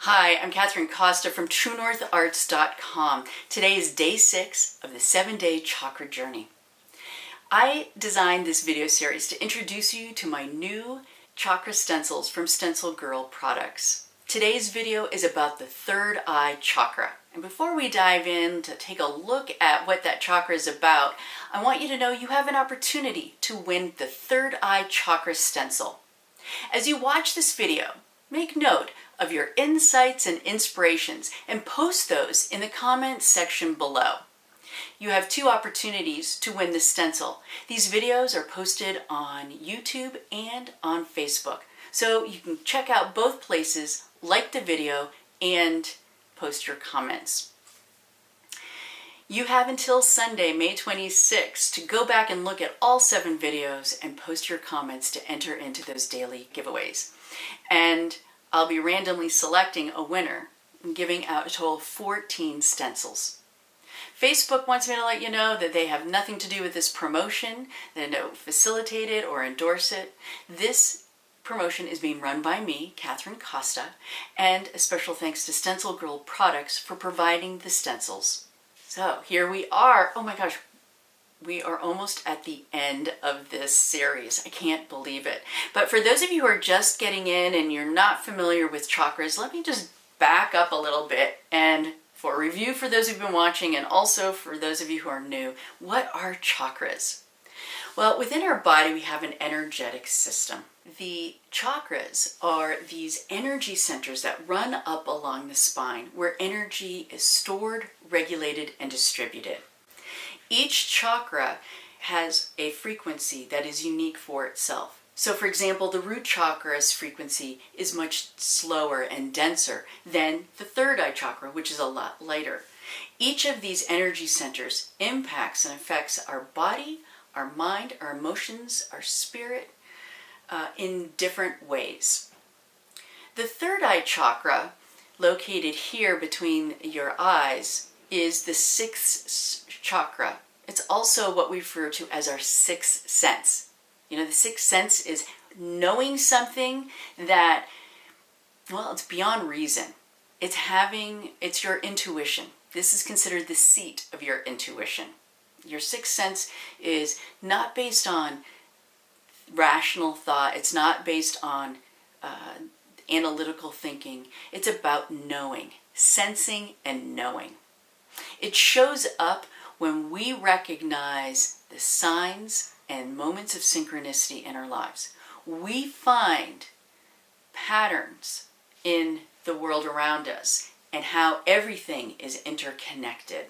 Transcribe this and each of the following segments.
Hi, I'm Kathryn Costa from TrueNorthArts.com. Today is day 6 of the 7-day Chakra Journey. I designed this video series to introduce you to my new chakra stencils from StencilGirl Products. Today's video is about the third eye chakra. And before we dive in to take a look at what that chakra is about, I want you to know you have an opportunity to win the third eye chakra stencil. As you watch this video, make note of your insights and inspirations and post those in the comments section below. You have 2 opportunities to win the stencil. These videos are posted on YouTube and on Facebook. So you can check out both places, like the video, and post your comments. You have until Sunday, May 26th, to go back and look at all 7 videos and post your comments to enter into those daily giveaways. And I'll be randomly selecting a winner and giving out a total of 14 stencils. Facebook wants me to let you know that they have nothing to do with this promotion. They don't facilitate it or endorse it. This promotion is being run by me, Kathryn Costa, and a special thanks to StencilGirl Products for providing the stencils. So here we are. Oh my gosh. We are almost at the end of this series. I can't believe it. But for those of you who are just getting in and you're not familiar with chakras, let me just back up a little bit and for a review for those who've been watching and also for those of you who are new, what are chakras? Well, within our body we have an energetic system. The chakras are these energy centers that run up along the spine where energy is stored, regulated, and distributed. Each chakra has a frequency that is unique for itself. So for example, the root chakra's frequency is much slower and denser than the third eye chakra, which is a lot lighter. Each of these energy centers impacts and affects our body, our mind, our emotions, our spirit in different ways. The third eye chakra, located here between your eyes, is the 6th chakra. It's also what we refer to as our 6th sense. You know, the 6th sense is knowing something that, well, it's beyond reason. It's your intuition. This is considered the seat of your intuition. Your 6th sense is not based on rational thought. It's not based on analytical thinking. It's about knowing, sensing and knowing. It shows up when we recognize the signs and moments of synchronicity in our lives. We find patterns in the world around us and how everything is interconnected.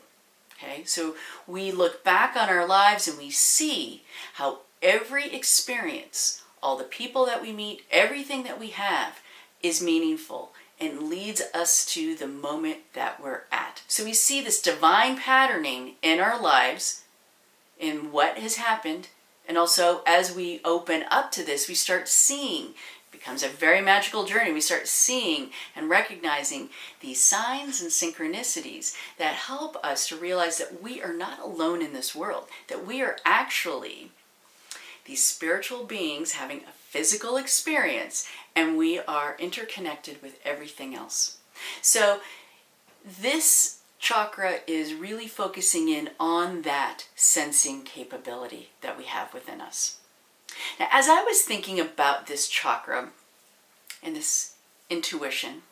Okay, so we look back on our lives and we see how every experience, all the people that we meet, everything that we have is meaningful and leads us to the moment that we're at. So we see this divine patterning in our lives, in what has happened, and also as we open up to this, we start seeing, it becomes a very magical journey, we start seeing and recognizing these signs and synchronicities that help us to realize that we are not alone in this world, that we are actually these spiritual beings having a physical experience, and we are interconnected with everything else. So this chakra is really focusing in on that sensing capability that we have within us. Now, as I was thinking about this chakra and this intuition,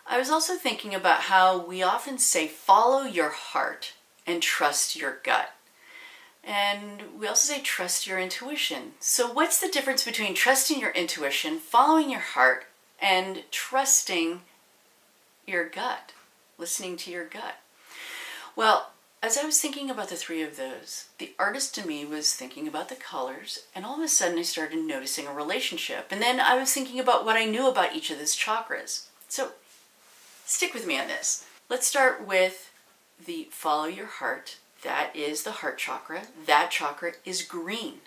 I was also thinking about how we often say, follow your heart and trust your gut. And we also say trust your intuition. So what's the difference between trusting your intuition, following your heart, and trusting your gut, listening to your gut? Well, as I was thinking about the 3 of those, the artist in me was thinking about the colors, and all of a sudden I started noticing a relationship. And then I was thinking about what I knew about each of those chakras. So stick with me on this. Let's start with the follow your heart. That is the heart chakra. That chakra is green.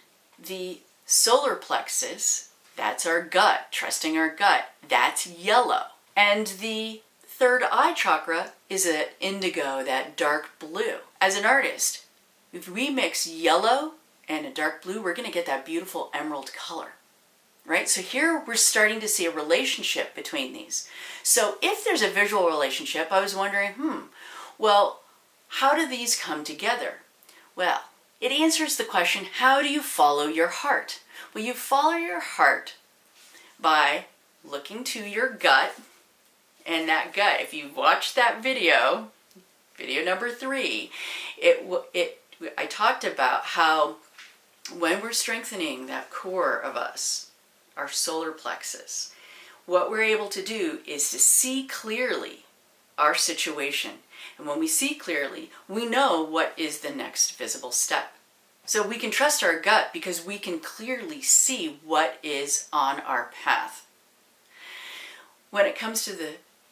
The solar plexus, that's our gut, trusting our gut. That's yellow. And the third eye chakra is an indigo, that dark blue. As an artist, if we mix yellow and a dark blue, we're going to get that beautiful emerald color. right? So here we're starting to see a relationship between these. So if there's a visual relationship, I was wondering, well, how do these come together? Well, it answers the question, how do you follow your heart? Well, you follow your heart by looking to your gut, and that gut, if you watch that video number 3, I talked about how when we're strengthening that core of us, our solar plexus, what we're able to do is to see clearly our situation. And when we see clearly, we know what is the next visible step. So we can trust our gut because we can clearly see what is on our path. When it comes to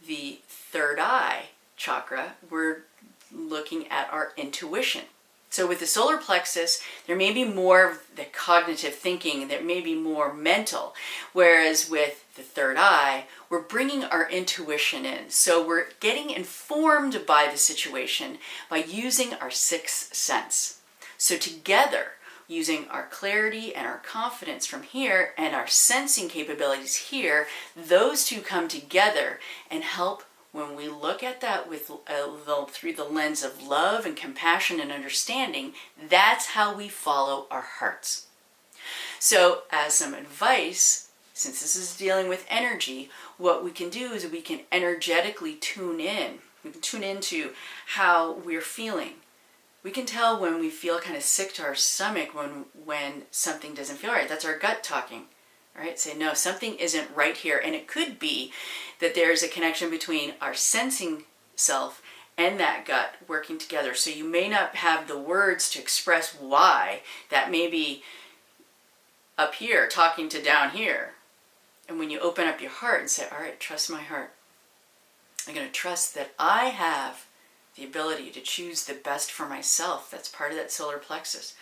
the third eye chakra, we're looking at our intuition. So with the solar plexus, there may be more of the cognitive thinking, there may be more mental, whereas with the third eye, we're bringing our intuition in. So we're getting informed by the situation by using our sixth sense. So together, using our clarity and our confidence from here and our sensing capabilities here, those two come together and help when we look at that with through the lens of love and compassion and understanding. That's how we follow our hearts. So as some advice, since this is dealing with energy, what we can do is we can energetically tune in. We can tune into how we're feeling. We can tell when we feel kind of sick to our stomach when something doesn't feel right. That's our gut talking. Right? Say, no, something isn't right here. And it could be that there's a connection between our sensing self and that gut working together. So you may not have the words to express why. That may be up here talking to down here. And when you open up your heart and say, all right, trust my heart. I'm going to trust that I have the ability to choose the best for myself. That's part of that solar plexus.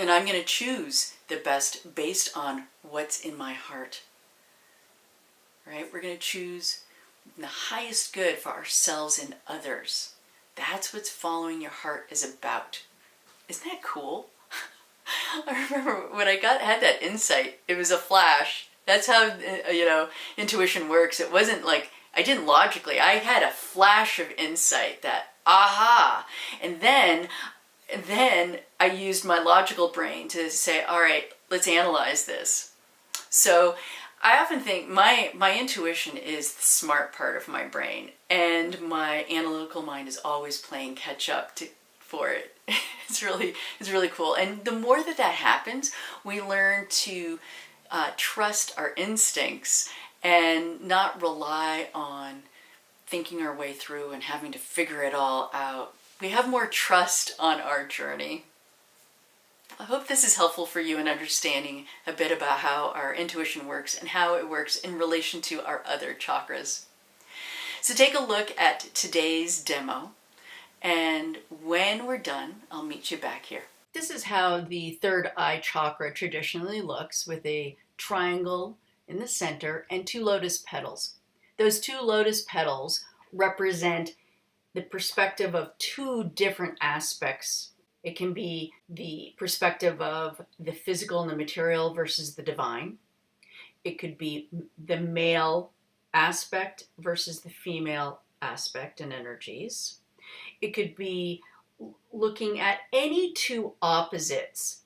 And I'm going to choose the best based on what's in my heart. Right? We're going to choose the highest good for ourselves and others. That's what following your heart is about. Isn't that cool? I remember when I had that insight, it was a flash. That's how, intuition works. It wasn't like, I didn't logically. I had a flash of insight, that aha. And then I used my logical brain to say, all right, let's analyze this. So I often think my intuition is the smart part of my brain, and my analytical mind is always playing catch up for it. It's really cool. And the more that happens, we learn to trust our instincts and not rely on thinking our way through and having to figure it all out. We have more trust on our journey. I hope this is helpful for you in understanding a bit about how our intuition works and how it works in relation to our other chakras. So take a look at today's demo, and when we're done, I'll meet you back here. This is how the third eye chakra traditionally looks, with a triangle in the center and 2 lotus petals. Those 2 lotus petals represent the perspective of 2 different aspects. It can be the perspective of the physical and the material versus the divine. It could be the male aspect versus the female aspect and energies. It could be looking at any 2 opposites.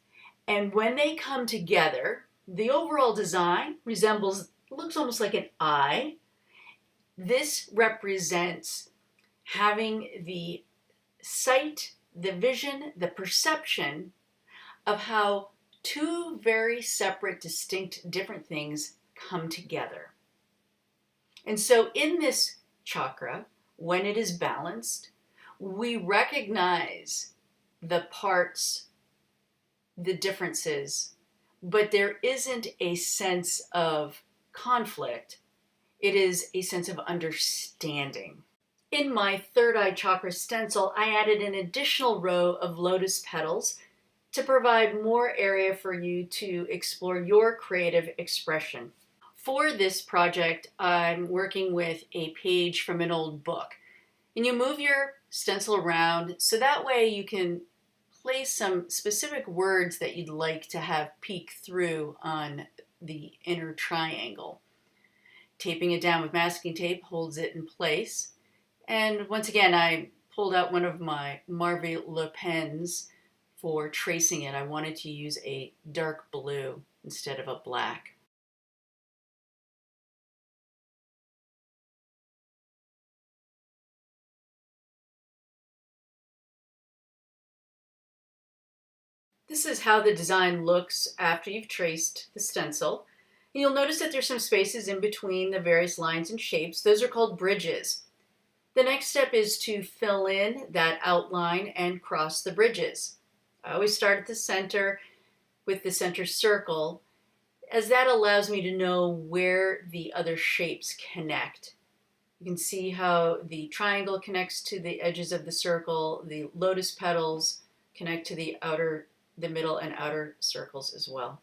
And when they come together, the overall design looks almost like an eye. This represents having the sight, the vision, the perception of how 2 very separate, distinct, different things come together. And so in this chakra, when it is balanced, we recognize the parts, the differences, but there isn't a sense of conflict. It is a sense of understanding. In my third eye chakra stencil, I added an additional row of lotus petals to provide more area for you to explore your creative expression. For this project, I'm working with a page from an old book. And you move your stencil around so that way you can place some specific words that you'd like to have peek through on the inner triangle. Taping it down with masking tape holds it in place. And once again, I pulled out one of my Marvy Le Pens for tracing it. I wanted to use a dark blue instead of a black. This is how the design looks after you've traced the stencil. And you'll notice that there's some spaces in between the various lines and shapes. Those are called bridges. The next step is to fill in that outline and cross the bridges. I always start at the center with the center circle, as that allows me to know where the other shapes connect. You can see how the triangle connects to the edges of the circle, the lotus petals connect to the middle and outer circles as well.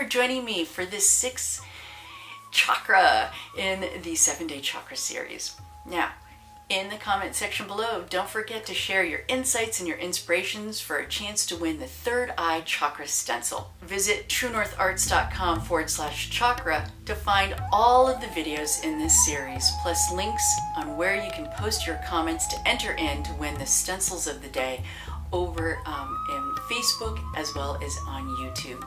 for joining me for this 6th chakra in the 7-day chakra series. Now, in the comment section below, don't forget to share your insights and your inspirations for a chance to win the Third Eye Chakra Stencil. Visit truenortharts.com/chakra to find all of the videos in this series, plus links on where you can post your comments to enter in to win the stencils of the day over in Facebook as well as on YouTube.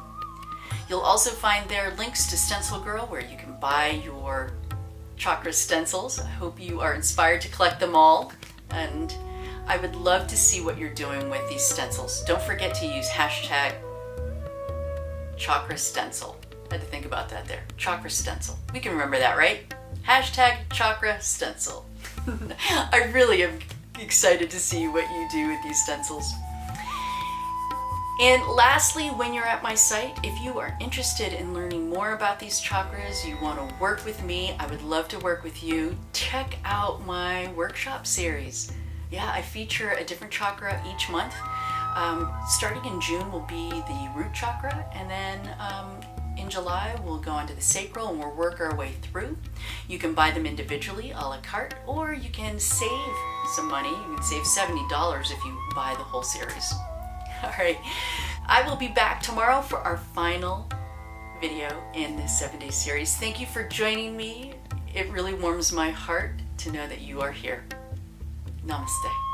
You'll also find there links to StencilGirl where you can buy your chakra stencils. I hope you are inspired to collect them all, and I would love to see what you're doing with these stencils. Don't forget to use hashtag chakra stencil. I had to think about that there. Chakra stencil. We can remember that, right? Hashtag chakra stencil. I really am excited to see what you do with these stencils. And lastly, when you're at my site, if you are interested in learning more about these chakras, you want to work with me, I would love to work with you. Check out my workshop series. Yeah, I feature a different chakra each month. Starting in June will be the root chakra, and then in July we'll go on to the sacral and we'll work our way through. You can buy them individually, a la carte, or you can save some money. You can save $70 if you buy the whole series. All right, I will be back tomorrow for our final video in this 7-day series. Thank you for joining me. It really warms my heart to know that you are here. Namaste.